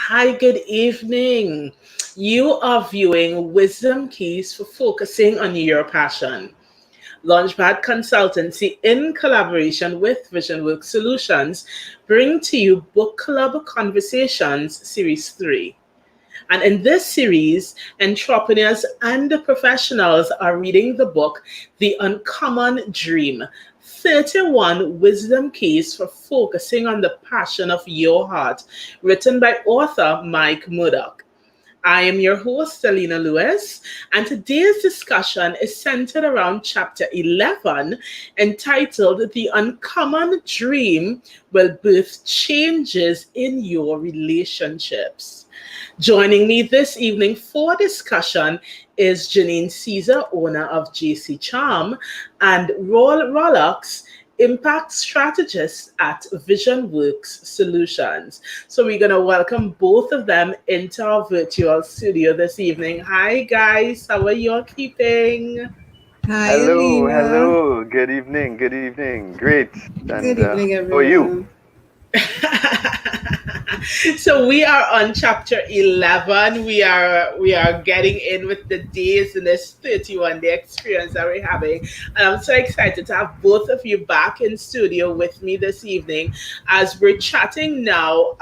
Hi, good evening. You are viewing Wisdom Keys for Focusing on Your Passion. LaunchPad Consultancy, in collaboration with VisionWorks Solutions, bring to you Book Club Conversations Series 3. And in this series, entrepreneurs and professionals are reading the book, The Uncommon Dream, 31 Wisdom Keys for Focusing on the Passion of Your Heart, written by author Mike Murdoch. I am your host, Alina Lewis, and today's discussion is centered around chapter 11, entitled The Uncommon Dream Will Birth Changes in Your Relationships. Joining me this evening for discussion is Janine Caesar, owner of JC Charm, and Roll Rollocks, impact strategist at VisionWorks Solutions. So we're going to welcome both of them into our virtual studio this evening. Hi guys, how are you all keeping? Hi, Hello, Alina. hello. Good evening. Good evening. Great. And Good evening, how are you? everyone. So we are on chapter 11. We are getting in with the days in this 31-day experience that we're having. And I'm so excited to have both of you back in studio with me this evening as we're chatting now,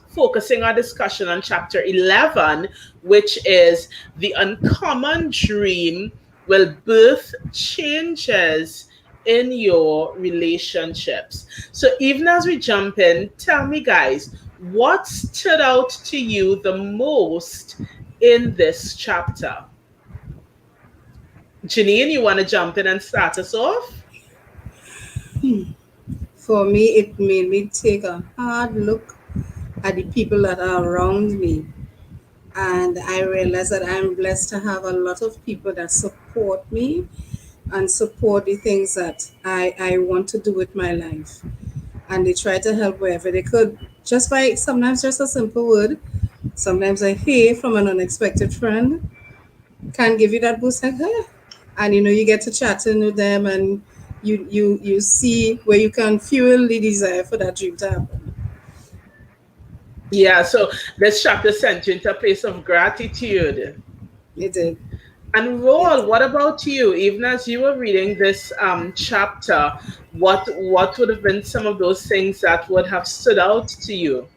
focusing our discussion on chapter 11, which is The Uncommon Dream Will Birth Changes in Your Relationships. So even as we jump in, tell me, guys, what stood out to you the most in this chapter? Janine, you want to jump in and start us off? For me, it made me take a hard look at the people that are around me. And I realized that I'm blessed to have a lot of people that support me and support the things that I want to do with my life. And they try to help wherever they could, just by sometimes just a simple word, sometimes a hey from an unexpected friend can give you that boost like hey. And you get to chatting with them and you see where you can fuel the desire for that dream to happen. Yeah, so this chapter sent you into a place of gratitude. It did. And It Roll, did. what about you? Even as you were reading this chapter, what would have been some of those things that would have stood out to you?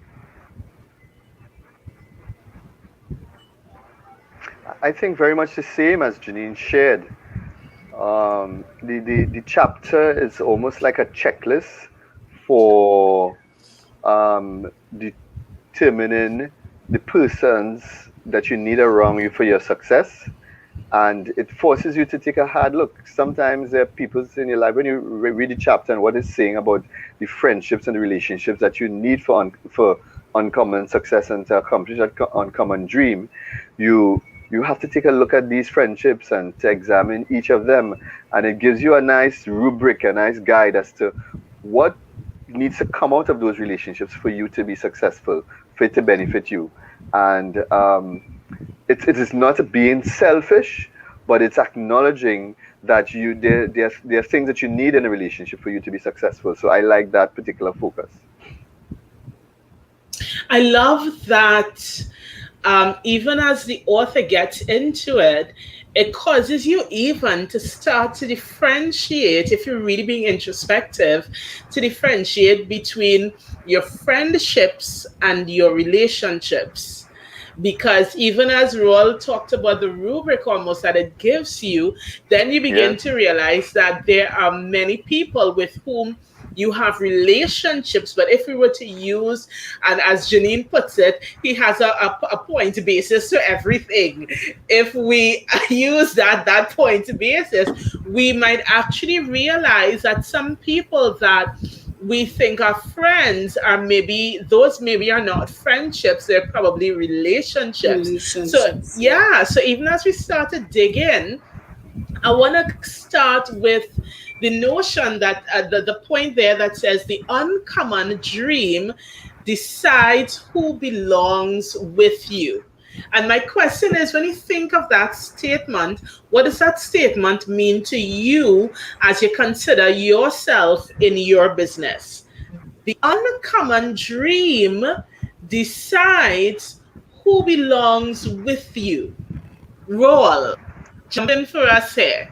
I think very much the same as Janine shared. The chapter is almost like a checklist for determining the persons that you need around you for your success. And it forces you to take a hard look. Sometimes there are people in your life, when you read the chapter and what it's saying about the friendships and the relationships that you need for uncommon success and to accomplish that uncommon dream, you have to take a look at these friendships and to examine each of them. And it gives you a nice rubric, a nice guide as to what needs to come out of those relationships for you to be successful, for it to benefit you. And it is not being selfish, but it's acknowledging that there are things that you need in a relationship for you to be successful. So I like that particular focus. I love that even as the author gets into it, it causes you even to start to differentiate, if you're really being introspective, to differentiate between your friendships and your relationships. Because even as Roel talked about the rubric almost that it gives you, then you begin Yes. to realize that there are many people with whom you have relationships. But if we were to use, and as Janine puts it, he has a point basis to everything. If we use that point basis, we might actually realize that some people that we think are friends are maybe those maybe are not friendships, they're probably relationships. So Relationships, yeah. yeah, so even as we start to dig in, I want to start with the notion that the point there that says the uncommon dream decides who belongs with you. And my question is, when you think of that statement, what does that statement mean to you as you consider yourself in your business? The uncommon dream decides who belongs with you. Roll. Jump in for us here.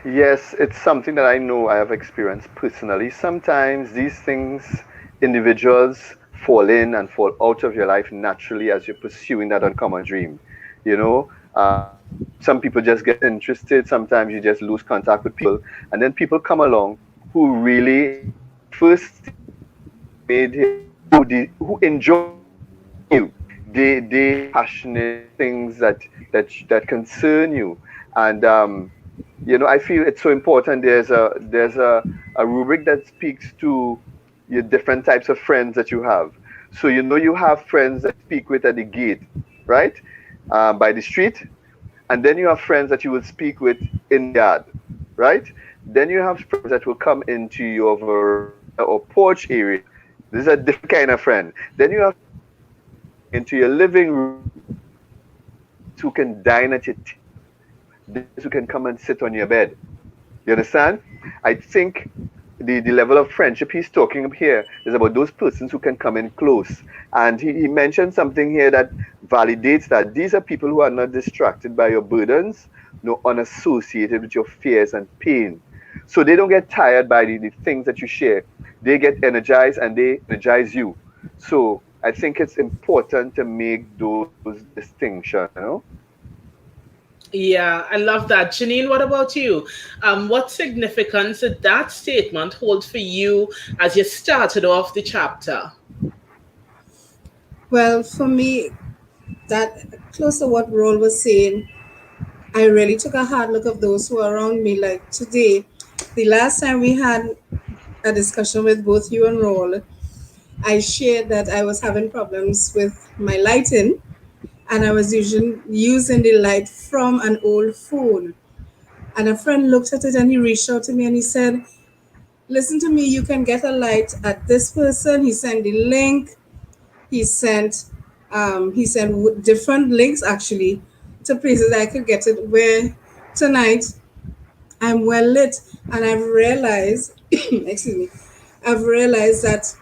Yes, it's something that I know I have experienced personally. Sometimes these things, individuals fall in and fall out of your life naturally as you're pursuing that uncommon dream. You know, some people just get interested. Sometimes you just lose contact with people, and then people come along who really, at first stage, made who enjoy you. They have passionate things that concern you, and I feel it's so important. There's a rubric that speaks to your different types of friends that you have. So you have friends that speak with at the gate, right, by the street, and then you have friends that you will speak with in the yard, right? Then you have friends that will come into your veranda or porch area. This is a different kind of friend. Then you have friends who can come into your living room, friends who can dine at your table, friends who can come and sit on your bed. You understand? I think the level of friendship he's talking of here is about those persons who can come in close. And he mentioned something here that validates that these are people who are not distracted by your burdens, no unassociated with your fears and pain. So they don't get tired by the things that you share. They get energized and they energize you. So I think it's important to make those distinctions. Yeah, I love that. Janine, what about you? What significance did that statement hold for you as you started off the chapter? Well, for me, that close to what Roll was saying, I really took a hard look of those who are around me. Like today, the last time we had a discussion with both you and Roll, I shared that I was having problems with my lighting and I was using the light from an old phone. And a friend looked at it and he reached out to me and he said, listen to me, you can get a light at this person. He sent the link. He sent different links actually to places I could get it where tonight I'm well lit. And I've realized excuse me, I've realized that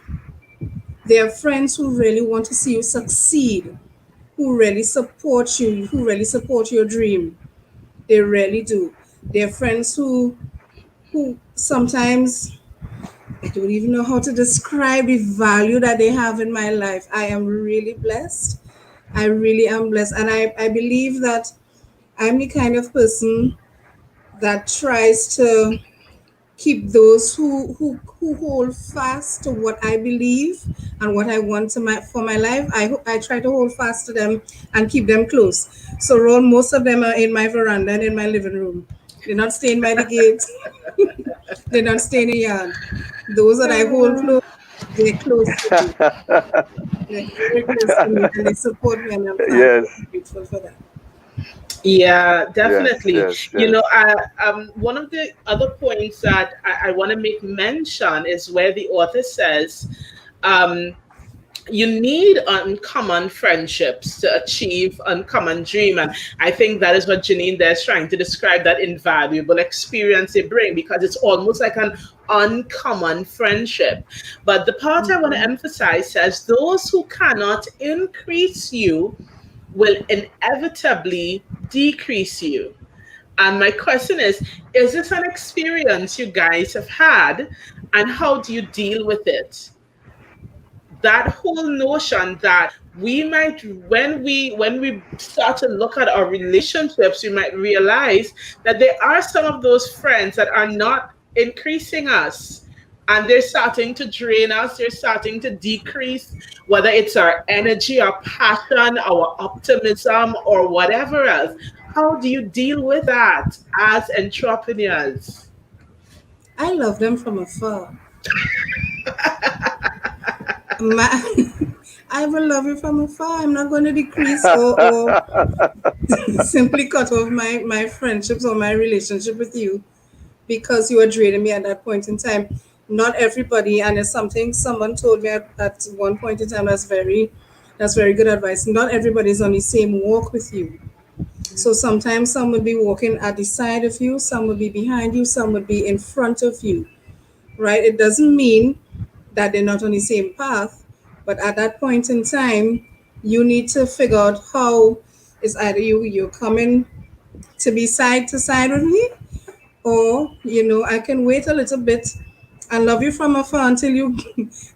there are friends who really want to see you succeed, who really support you, who really support your dream. They really do. There are friends who sometimes I don't even know how to describe the value that they have in my life. I am really blessed. I really am blessed. And I believe that I'm the kind of person that tries to keep those who hold fast to what I believe and what I want for my life. I try to hold fast to them and keep them close. So Ron, most of them are in my veranda and in my living room. They're not staying by the gate. They're not staying in the yard. Those that I hold close, they're close to me. They're very close to me and they support me and I'm thankful Yes, and grateful for that. Yeah, yes, definitely. yes, You yes. know, one of the other points that I want to make mention is where the author says, um, you need uncommon friendships to achieve uncommon dream. And I think that is what Janine there is trying to describe, that invaluable experience they bring, because it's almost like an uncommon friendship. But the part I want to emphasize says those who cannot increase you will inevitably decrease you. And my question is this an experience you guys have had? And how do you deal with it? That whole notion that we might, when we start to look at our relationships, we might realize that there are some of those friends that are not increasing us, and they're starting to drain us, they're starting to decrease, whether it's our energy, our passion, our optimism, or whatever else. How do you deal with that as entrepreneurs? I love them from afar. My, I will love you from afar. I'm not going to decrease or simply cut off my friendships or my relationship with you because you are draining me at that point in time. Not everybody, and it's something someone told me at one point in time that's very good advice. Not everybody is on the same walk with you. So sometimes some would be walking at the side of you, some would be behind you, some would be in front of you. right? It doesn't mean that they're not on the same path, but at that point in time, you need to figure out how is either you're coming to be side to side with me, or I can wait a little bit and love you from afar until you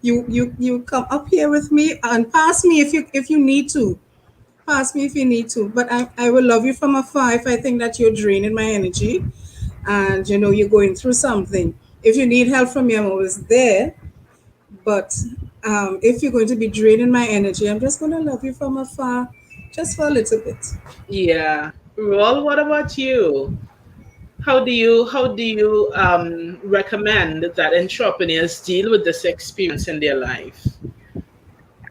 you come up here with me and pass me if you need to. Pass me if you need to, but I will love you from afar if I think that you're draining my energy and you're going through something. If you need help from me, I'm always there. But if you're going to be draining my energy, I'm just going to love you from afar just for a little bit. Yeah. Rol, what about you? How do you recommend that entrepreneurs deal with this experience in their life?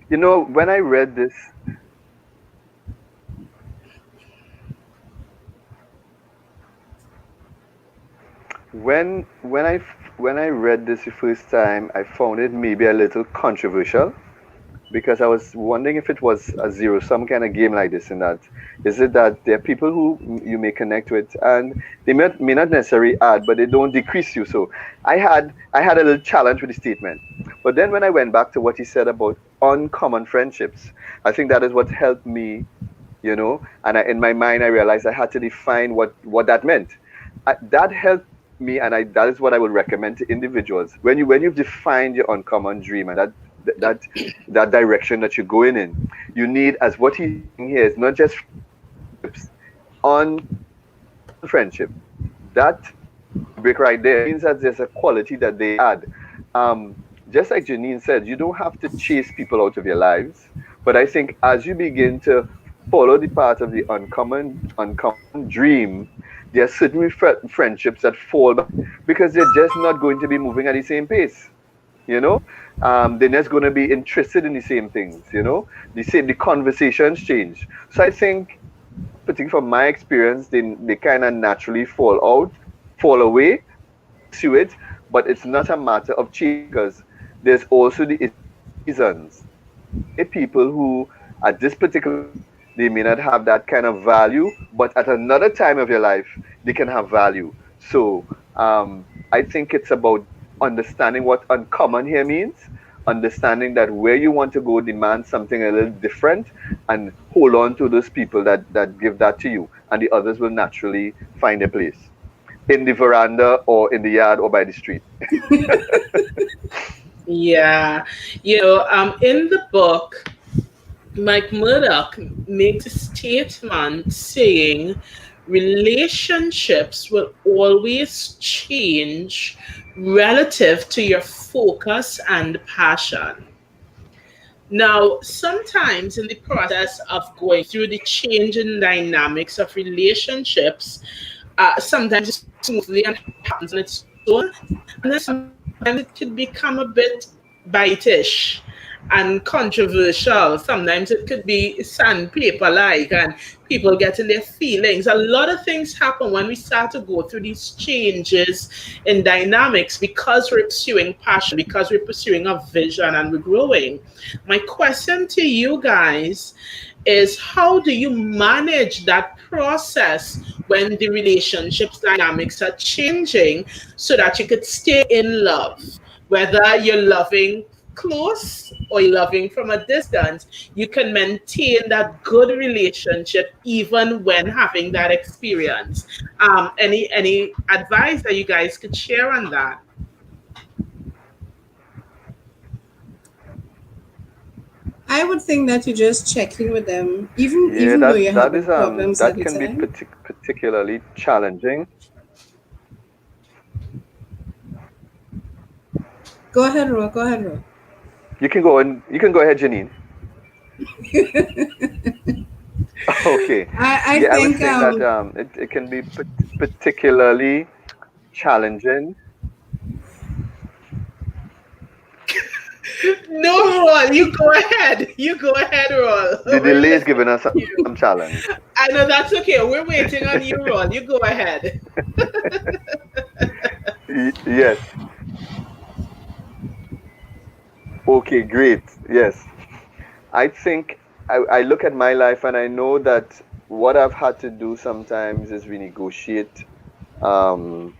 When I read this, when I read this the first time, I found it maybe a little controversial because I was wondering if it was a zero sum kind of game like this. In that, is it that there are people who you may connect with, and they may not necessarily add, but they don't decrease you. So I had a little challenge with the statement, but then when I went back to what he said about uncommon friendships, I think that is what helped me. And in my mind, I realized I had to define what that meant. That helped me, and that is what I would recommend to individuals. When you've defined your uncommon dream and that that direction that you're going in, you need, as what he's saying here, is not just friendships, on friendship. That break right there means that there's a quality that they add. Um, just like Janine said, you don't have to chase people out of your lives, but I think as you begin to follow the path of the uncommon dream, there are certain friendships that fall back because they're just not going to be moving at the same pace. You know, they're just going to be interested in the same things. The conversations change. So I think, particularly from my experience, they kind of naturally fall away, pursue it, but it's not a matter of change because there's also the reasons. There are people who, at this particular time, they may not have that kind of value, but at another time of your life, they can have value. So I think it's about understanding what uncommon here means, understanding that where you want to go demands something a little different, and hold on to those people that give that to you, and the others will naturally find a place in the veranda or in the yard or by the street. Yeah. In the book, Mike Murdoch makes a statement saying relationships will always change relative to your focus and passion. Now, sometimes in the process of going through the change in dynamics of relationships, sometimes it's smoothly and happens on its own, and then sometimes it could become a bit bitish and controversial. Sometimes it could be sandpaper like, and people get in their feelings. A lot of things happen when we start to go through these changes in dynamics because we're pursuing passion, because we're pursuing a vision and we're growing. My question to you guys is, how do you manage that process when the relationships dynamics are changing so that you could stay in love, whether you're loving close or you're loving from a distance, you can maintain that good relationship even when having that experience. Any advice that you guys could share on that? I would think that you just check in with them, even Yeah, even though that you're that having is problems at that the can be time. particularly challenging. Go ahead, Ro. Go ahead, Ro. You can go ahead, Janine. Okay. I Yeah, I was think saying that it can be particularly challenging. No, Roll, you go ahead. You go ahead, Roll. The We're delay is listening giving us to some you. challenge. I know that's okay. We're waiting on you, Roll. You go ahead. Yes. Okay, great. Yes. I think I look at my life and I know that what I've had to do sometimes is renegotiate um,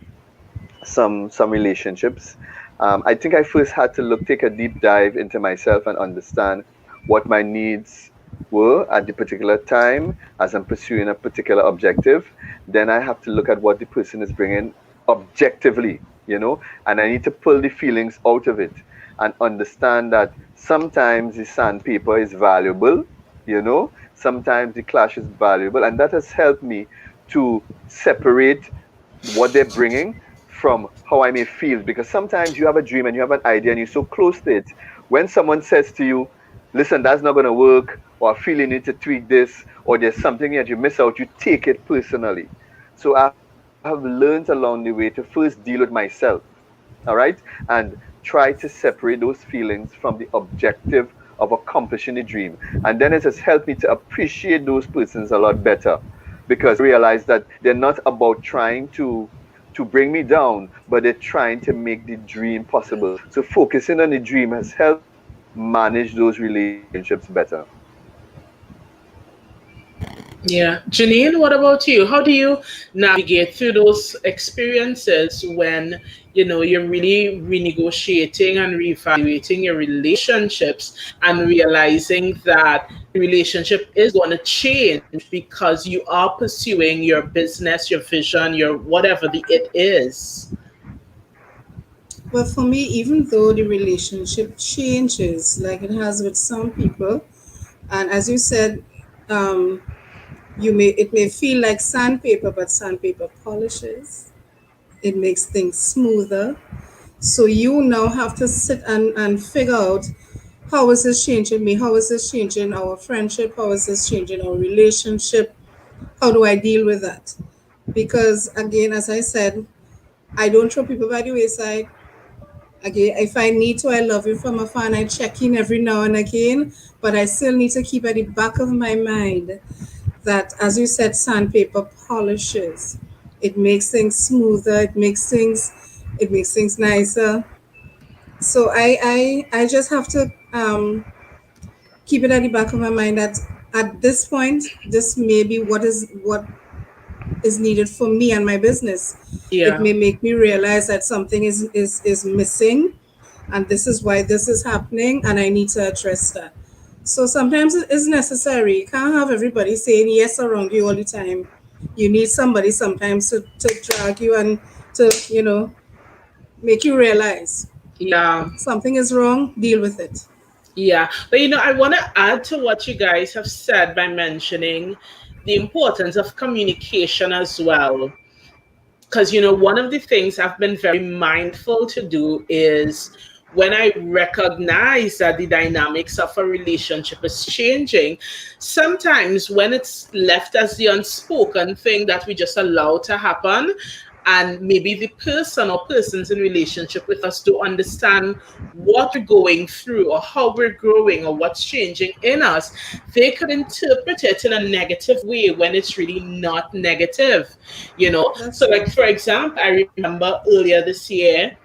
some relationships. I think I first had to take a deep dive into myself and understand what my needs were at the particular time as I'm pursuing a particular objective. Then I have to look at what the person is bringing objectively, and I need to pull the feelings out of it and understand that sometimes the sandpaper is valuable, sometimes the clash is valuable, and that has helped me to separate what they're bringing from how I may feel. Because sometimes you have a dream and you have an idea and you're so close to it. When someone says to you, listen, that's not going to work, or I feel you need to tweak this, or there's something that you miss out, you take it personally. So I have learned along the way to first deal with myself, all right? And try to separate those feelings from the objective of accomplishing the dream. And then it has helped me to appreciate those persons a lot better, because I realize that they're not about trying to bring me down, but they're trying to make the dream possible. So focusing on the dream has helped me manage those relationships better. Yeah. Janine, what about you? How do you navigate through those experiences when, you're really renegotiating and reevaluating your relationships and realizing that the relationship is going to change because you are pursuing your business, your vision, your whatever the it is? Well, for me, even though the relationship changes, like it has with some people, and as you said, um, it may feel like sandpaper, but sandpaper polishes. It makes things smoother. So you now have to sit and figure out, how is this changing me? How is this changing our friendship? How is this changing our relationship? How do I deal with that? Because again, as I said, I don't throw people by the wayside. Again, if I need to, I love you from afar and I check in every now and again. But I still need to keep at the back of my mind that, as you said, sandpaper polishes. It makes things smoother. It makes things nicer. So I just have to keep it at the back of my mind that at this point, this may be what is needed for me and my business. It Yeah. may make me realize that something is missing, and this is why this is happening, and I need to address that. So sometimes it is necessary. You can't have everybody saying yes around you all the time. You need somebody sometimes to drag you and to, make you realize Yeah. something is wrong, deal with it. Yeah, but I want to add to what you guys have said by mentioning the importance of communication as well. Because one of the things I've been very mindful to do is when I recognize that the dynamics of a relationship is changing, sometimes when it's left as the unspoken thing that we just allow to happen, and maybe the person or persons in relationship with us don't understand what we're going through or how we're growing or what's changing in us, they could interpret it in a negative way when it's really not negative. That's So, like, true. for example, I remember earlier this year,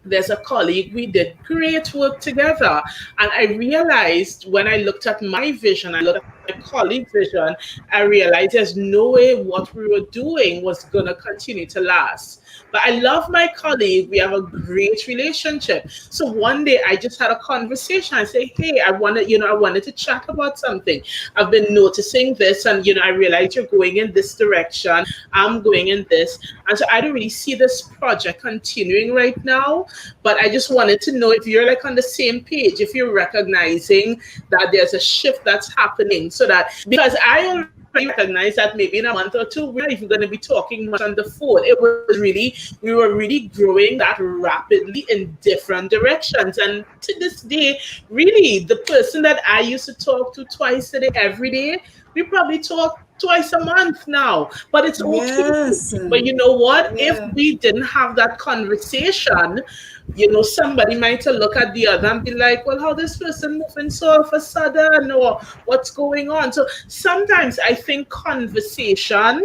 there's a colleague, we did great work together. And I realized when I looked at my vision, I looked at my colleague's vision, I realized there's no way what we were doing was going to continue to last. But I love my colleague. We have a great relationship. So one day I just had a conversation. I say, hey, I wanted to chat about something. I've been noticing this, and I realized you're going in this direction. I'm going in this. And so I don't really see this project continuing right now. But I just wanted to know if you're like on the same page, if you're recognizing that there's a shift that's happening. So that, because I already recognize that maybe in a month or two, we're not even going to be talking much on the phone. We were really growing that rapidly in different directions. And to this day, really, the person that I used to talk to twice a day, every day, we probably talk twice a month now. But it's okay. Yes. But you know what? If Yeah. we didn't have that conversation, somebody might look at the other and be like, well, how this person moving so all of a sudden, or what's going on? So sometimes I think conversation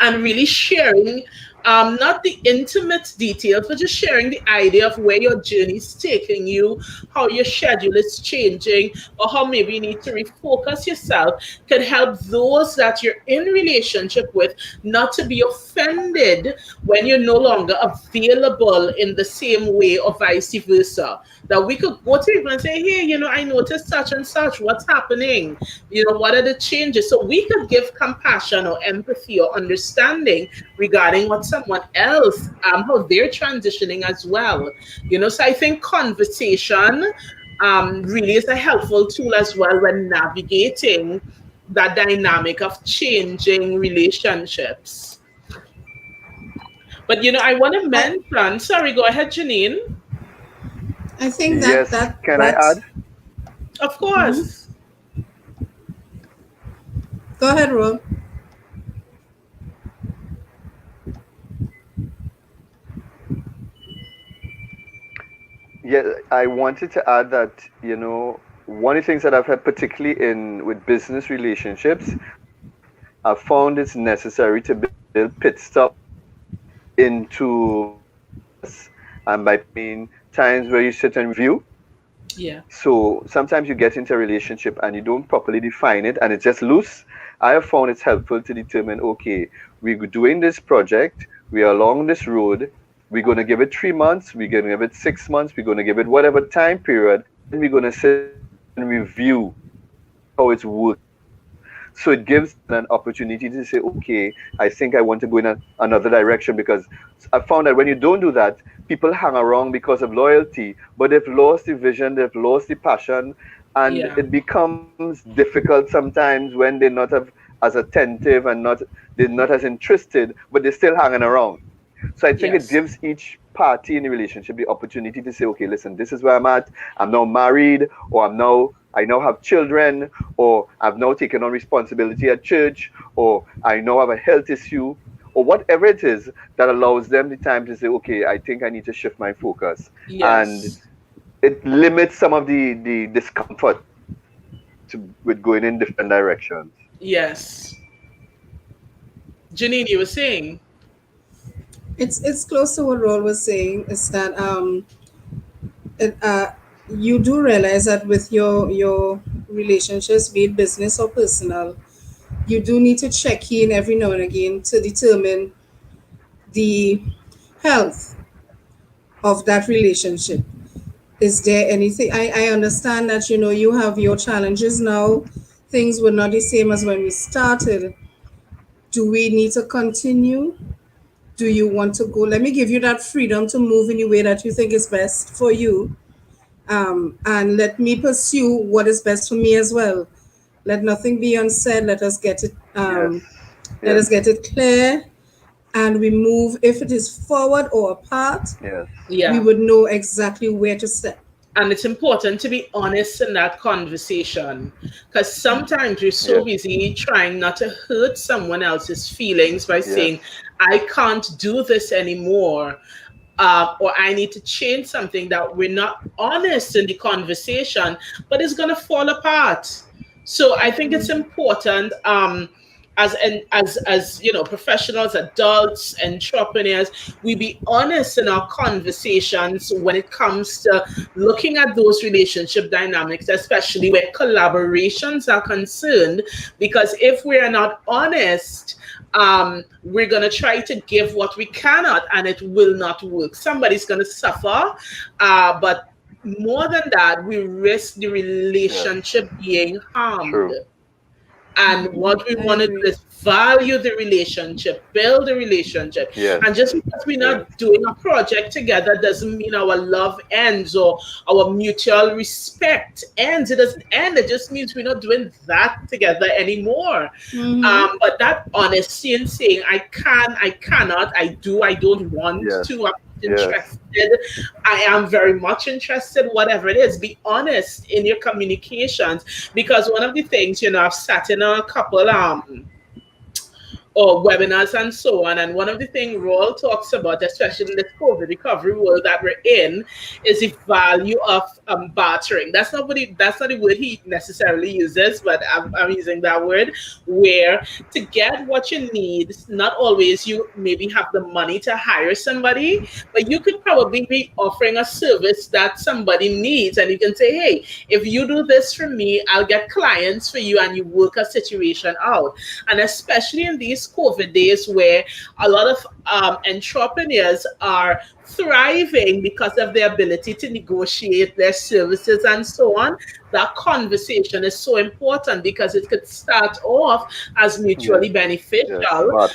and really sharing Not the intimate details, but just sharing the idea of where your journey is taking you, how your schedule is changing, or how maybe you need to refocus yourself, can help those that you're in relationship with not to be offended when you're no longer available in the same way, or vice versa. That we could go to people and say, hey, I noticed such and such, what's happening? What are the changes? So we could give compassion or empathy or understanding regarding what someone else, how they're transitioning as well. So I think conversation really is a helpful tool as well when navigating that dynamic of changing relationships. But I want to I, mention, sorry, go ahead, Janine. I think that Yes, that can I that add? Of Mhm. course. Go ahead, Ro. Yeah, I wanted to add that, one of the things that I've had, particularly in with business relationships, I've found it's necessary to build pit stops into process. And by mean times where you sit and review. Yeah. So sometimes you get into a relationship and you don't properly define it and it's just loose. I have found it's helpful to determine, okay, we're doing this project, we are along this road, we're going to give it 3 months, we're going to give it 6 months, we're going to give it whatever time period, and we're going to sit and review how it's working. So it gives an opportunity to say, okay, I think I want to go in another direction, because I found that when you don't do that, people hang around because of loyalty, but they've lost the vision, they've lost the passion, and Yeah. it becomes difficult sometimes when they're not as attentive and they're not as interested, but they're still hanging around. So I think it Yes. gives each party in the relationship the opportunity to say, okay, listen, this is where I'm at. I'm now married, or I now have children, or I've now taken on responsibility at church, or I now have a health issue, or whatever it is that allows them the time to say, okay, I think I need to shift my focus. And Yes. it limits some of the discomfort with going in different directions. Yes. Janine, you were saying? It's close to what Ro was saying. Is that it, you do realize that with your relationships, be it business or personal, you do need to check in every now and again to determine the health of that relationship. Is there anything? I understand that you have your challenges now. Things were not the same as when we started. Do we need to continue? Do you want to go? Let me give you that freedom to move in the way that you think is best for you. And let me pursue what is best for me as well. Let nothing be unsaid. Yes, Let yes, us get it clear, and we move. If it is forward or apart, yes, we Yeah. would know exactly where to step. And it's important to be honest in that conversation, because sometimes we're so yes, busy trying not to hurt someone else's feelings by yes, saying, I can't do this anymore. Or I need to change something, that we're not honest in the conversation, but it's going to fall apart. So I think it's important, as professionals, adults, entrepreneurs, we be honest in our conversations when it comes to looking at those relationship dynamics, especially where collaborations are concerned. Because if we are not honest, we're going to try to give what we cannot, and it will not work. Somebody's going to suffer, but more than that, we risk the yes. relationship being harmed. True. And what we I want to do agree. is value the relationship, build the relationship. Yes, And just because we're yes, not doing a project together doesn't mean our love ends, or our mutual respect ends. It doesn't end. It just means we're not doing that together anymore. Mm-hmm. But that honesty in saying, I can, I cannot, I do, I don't want yes, to, I'm not yes, interested, I am very much interested, whatever it is, be honest in your communications. Because one of the things, I've sat in a couple or webinars and so on. And one of the things Roll talks about, especially in this COVID recovery world that we're in, is the value of bartering. That's not the word he necessarily uses, but I'm using that word, where to get what you need, not always you maybe have the money to hire somebody, but you could probably be offering a service that somebody needs. And you can say, hey, if you do this for me, I'll get clients for you, and you work a situation out. And especially in these COVID days where a lot of entrepreneurs are thriving because of their ability to negotiate their services and so on, that conversation is so important because it could start off as mutually Yes, beneficial, yes,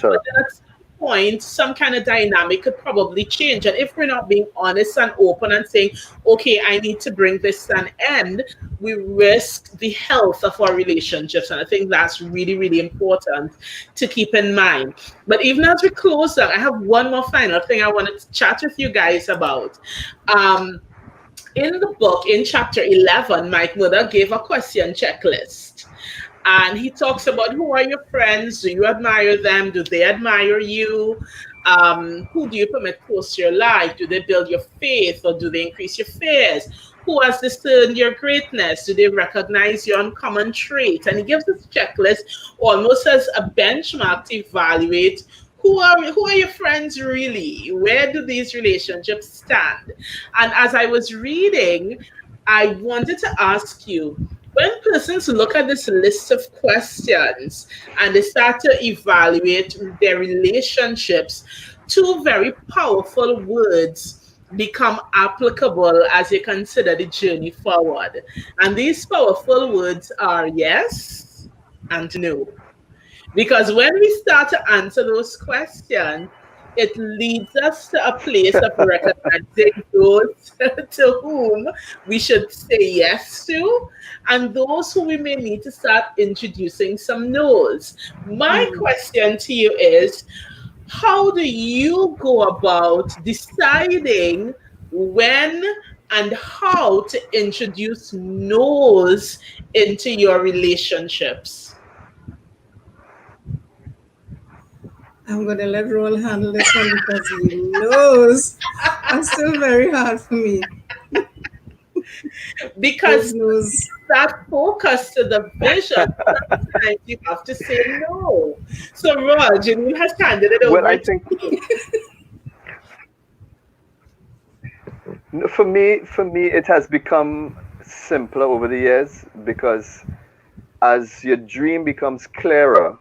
but barter. then at some point, some kind of dynamic could probably change. And if we're not being honest and open and saying, okay, I need to bring this to an end, we risk the health of our relationships. And I think that's really, really important to keep in mind. But even as we close down, I have one more final thing I wanted to chat with you guys about. Um, in the book, in chapter 11, Mike Murdoch gave a question checklist. And he talks about who are your friends? Do you admire them? Do they admire you? Who do you permit close to your life? Do they build your faith or do they increase your fears? Who has discerned your greatness? Do they recognize your uncommon traits? And he gives this checklist almost as a benchmark to evaluate who are your friends really? Where do these relationships stand? And as I was reading, I wanted to ask you, when persons look at this list of questions and they start to evaluate their relationships, two very powerful words become applicable as you consider the journey forward. And these powerful words are yes and no. Because when we start to answer those questions, it leads us to a place of recognizing those to whom we should say yes to, and those who we may need to start introducing some no's. My Mm. question to you is, how do you go about deciding when and how to introduce no's into your relationships? I'm going to let Roll handle this one because he knows are still very hard for me. Those Because knows. that focus to the vision, sometimes you have to say no. So, Raj, Janine has handed it Well, over I to think you. for me, it has become simpler over the years because as your dream becomes clearer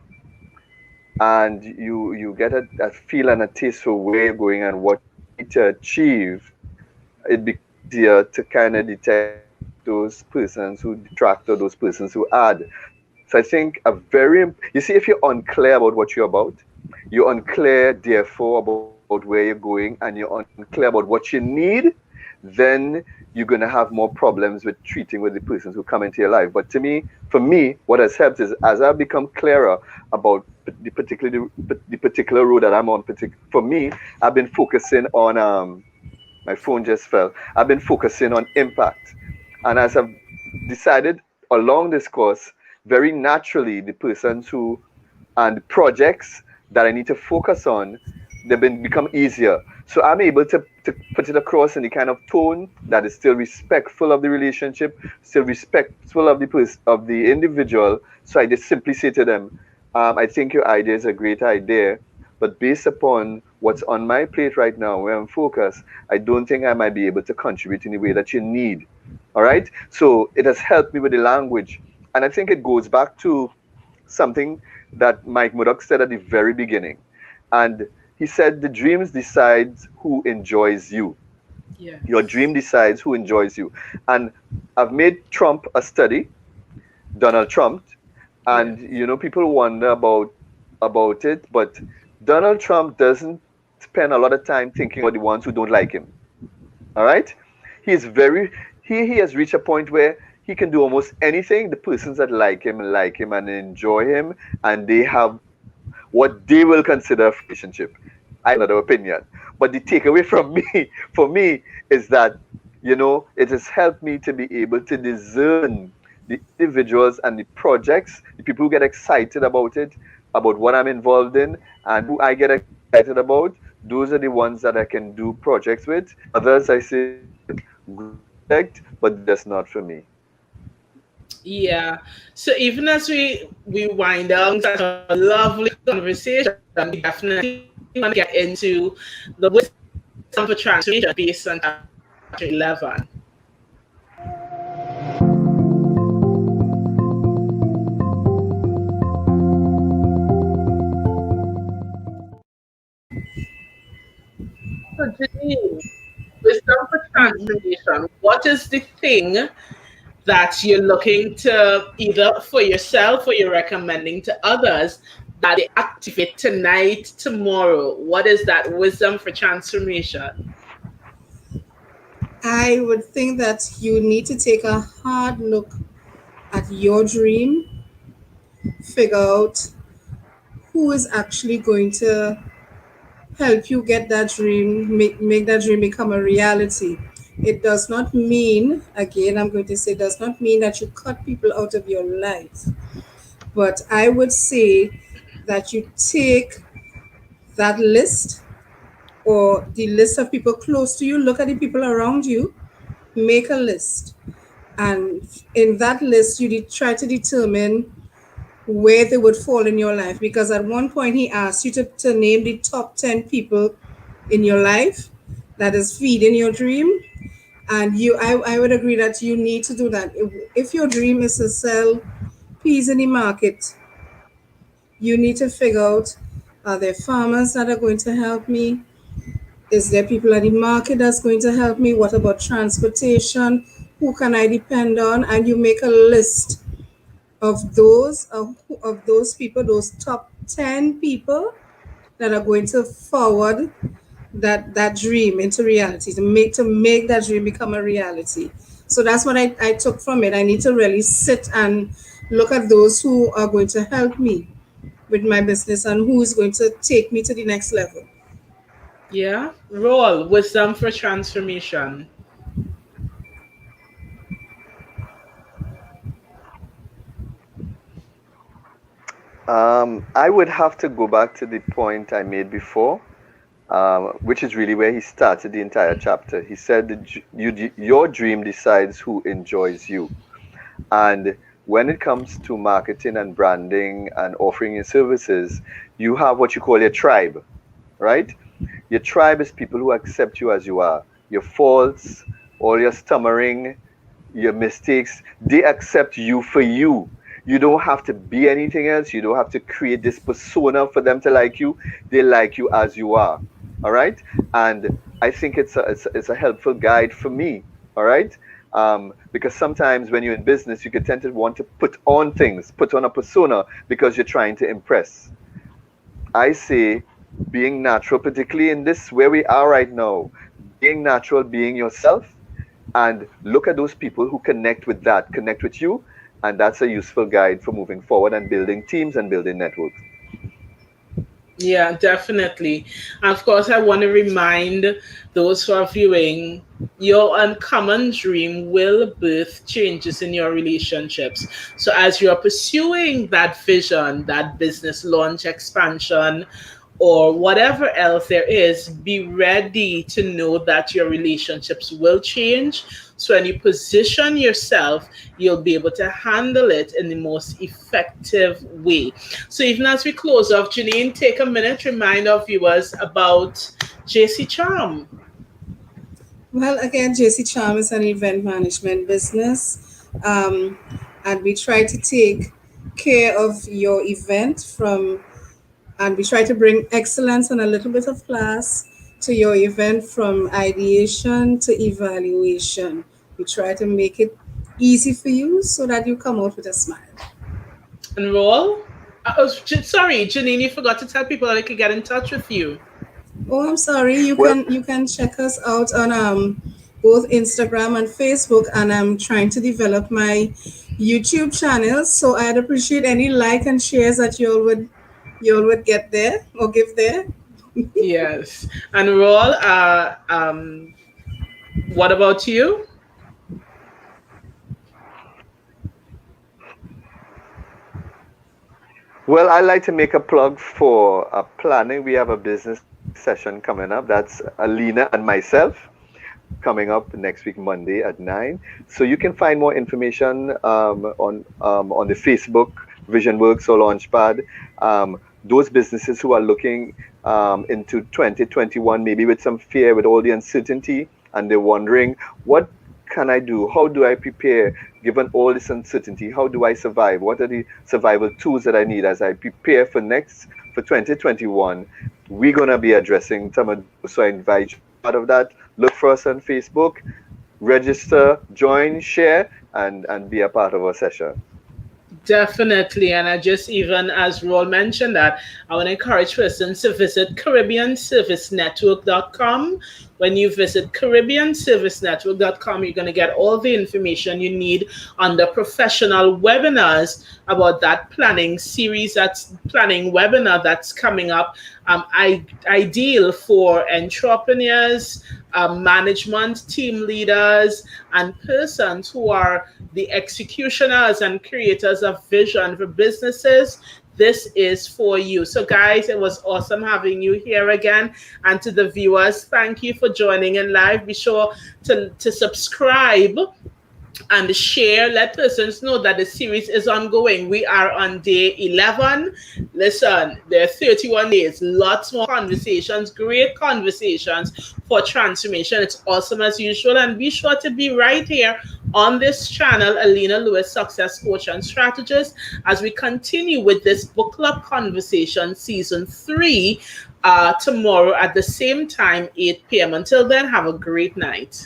and you get a feel and a taste for where you're going and what you need to achieve, it becomes easier to kind of detect those persons who detract or those persons who add. So I think you see, if you're unclear about what you're about, you're unclear, therefore, about where you're going, and you're unclear about what you need, then you're going to have more problems with treating with the persons who come into your life. But for me, what has helped is as I've become clearer about the particular road that I'm on, for me, I've been focusing on my phone just fell. I've been focusing on impact. And as I've decided along this course, very naturally, the persons who and the projects that I need to focus on, they've become easier. So I'm able to put it across in the kind of tone that is still respectful of the relationship, still respectful of the individual. So I just simply say to them, I think your idea is a great idea, but based upon what's on my plate right now, where I'm focused, I don't think I might be able to contribute in the way that you need. All right. So it has helped me with the language. And I think it goes back to something that Mike Murdoch said at the very beginning. And he said, the dreams decides who enjoys you. Your Yes. dream decides who enjoys you. And I've made Trump a study, Donald Trump, Yes. and people wonder about it, but Donald Trump doesn't spend a lot of time thinking about the ones who don't like him. All right, he's very he has reached a point where he can do almost anything. The persons that like him and enjoy him, and they have what they will consider a relationship. I have another opinion, but the takeaway from me for me is that it has helped me to be able to discern the individuals and the projects, the people who get excited about it, about what I'm involved in and who I get excited about, those are the ones that I can do projects with. Others I say, great project, but they're just not for me. Yeah. So even as we wind down such a lovely conversation, we definitely want to get into the wisdom for transformation based on chapter 11. So Janine, wisdom for transformation. What is the thing that you're looking to either for yourself or you're recommending to others that they activate tonight, tomorrow? What is that wisdom for transformation? I would think that you need to take a hard look at your dream, figure out who is actually going to help you get that dream, make that dream become a reality. It does not mean, again, I'm going to say, does not mean that you cut people out of your life. But I would say that you take that list or the list of people close to you, look at the people around you, make a list. And in that list, you try to determine where they would fall in your life. Because at one point, he asked you to name the top 10 people in your life that is feeding your dream. And I would agree that you need to do that. If your dream is to sell peas in the market, you need to figure out, are there farmers that are going to help me? Is there people at the market that's going to help me? What about transportation? Who can I depend on? And you make a list of those people, those top 10 people that are going to forward that dream into reality, to make that dream become a reality. So that's what I took from it. I need to really sit and look at those who are going to help me with my business and who is going to take me to the next level. Yeah. Roll wisdom for transformation. I would have to go back to the point I made before, which is really where he started the entire chapter. He said that your dream decides who enjoys you. And when it comes to marketing and branding and offering your services, you have what you call your tribe, right? Your tribe is people who accept you as you are. Your faults, all your stammering, your mistakes, they accept you for you. You don't have to be anything else. You don't have to create this persona for them to like you. They like you as you are. All right. And I think it's a helpful guide for me. All right. Because sometimes when you're in business, you could tend to want to put on things, put on a persona because you're trying to impress. I say being natural, particularly in this where we are right now, being natural, being yourself, and look at those people who connect with that, connect with you, and that's a useful guide for moving forward and building teams and building networks. Yeah, definitely. And of course, I want to remind those who are viewing your uncommon dream will birth changes in your relationships. So, as you are pursuing that vision, that business launch expansion, or whatever else there is, be ready to know that your relationships will change. So when you position yourself, you'll be able to handle it in the most effective way. So even as we close off, Janine, take a minute, remind our viewers about JC Charm. Well, again, JC Charm is an event management business, and we try to take care of your event and we try to bring excellence and a little bit of class to your event from ideation to evaluation. We try to make it easy for you so that you come out with a smile. Enroll. Sorry, Janine, you forgot to tell people that they could get in touch with you. Oh, I'm sorry. Well, You can check us out on both Instagram and Facebook, and I'm trying to develop my YouTube channel. So I'd appreciate any like and shares that you all would get there or give there. Yes. And Roll, what about you? Well, I like to make a plug for planning. We have a business session coming up. That's Alina and myself coming up next week, Monday at 9. So you can find more information on the Facebook, VisionWorks or Launchpad. Those businesses who are looking into 2021, maybe with some fear, with all the uncertainty, and they're wondering, what can I do? How do I prepare given all this uncertainty? How do I survive? What are the survival tools that I need as I prepare for 2021? We're gonna be addressing some of those. So I invite you part of that. Look for us on Facebook, register, join, share, and be a part of our session. Definitely. And I just, even as Roll mentioned that, I want to encourage persons to visit CaribbeanServiceNetwork.com. When you visit CaribbeanServiceNetwork.com, you're going to get all the information you need on the professional webinars about that planning series, that's planning webinar that's coming up. Ideal for entrepreneurs, management team leaders, and persons who are the executioners and creators of vision for businesses. This is for you. So guys, it was awesome having you here again. And to the viewers, thank you for joining in live. Be sure to subscribe and share. Let persons know that the series is ongoing. We are on day 11. Listen, there are 31 days, lots more conversations, great conversations for transformation. It's awesome as usual. And be sure to be right here on this channel, Alina Lewis, Success Coach and Strategist, as we continue with this book club conversation season 3 tomorrow at the same time, 8 p.m. Until then, have a great night.